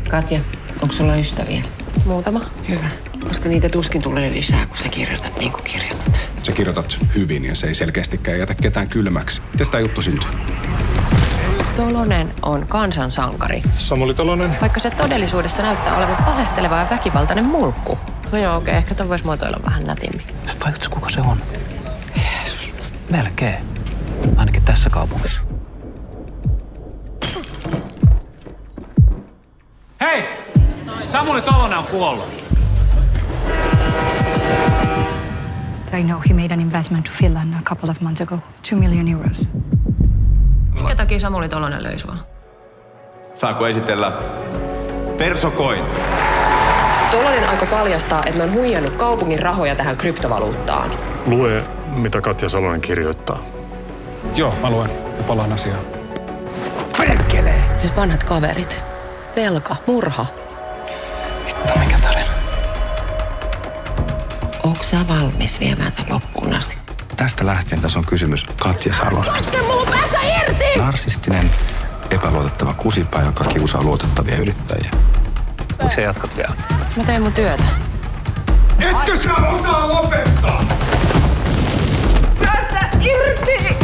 Katja, onko sulla ystäviä? Muutama. Hyvä. Koska niitä tuskin tulee lisää, kun sä kirjoitat niin kuin kirjoitat. Sä kirjoitat hyvin ja se ei selkeästikään jätä ketään kylmäksi. Miten tämä juttu syntyy? Tolonen on kansansankari. Samuli Tolonen. Vaikka se todellisuudessa näyttää olevan valehteleva ja väkivaltainen mulkku. No joo, okei, ehkä ton vois muotoilla vähän nätimmin. Sä tajutko, kuka se on? Jeesus, melkein. Ainakin tässä kaupungissa. Hei! Samuli Tolonen on kuollut. I know he made an investment to Finland a couple of months ago. 2 million euros. Minkä takia Samuli Tolonen löi sua? Saanko esitellä Persocoin? Tolonen aikoi paljastaa, että ne on huijannut kaupungin rahoja tähän kryptovaluuttaan. Lue, mitä Katja Salonen kirjoittaa. Joo, mä luen ja palaan asiaan. Nyt vanhat kaverit. Velka, murha. Vittu, mikä tarina. Onko sä valmis viemään tämän loppuun asti? Tästä lähtien tässä on kysymys Katja Salosesta. Laske mulla päästä irti! Narsistinen, epäluotettava kusipää, joka kiusaa luotettavia yrittäjiä. Miksi sä jatkat vielä? Mä teen mun työtä. Etkö sä osaa lopettaa? Päästä irti!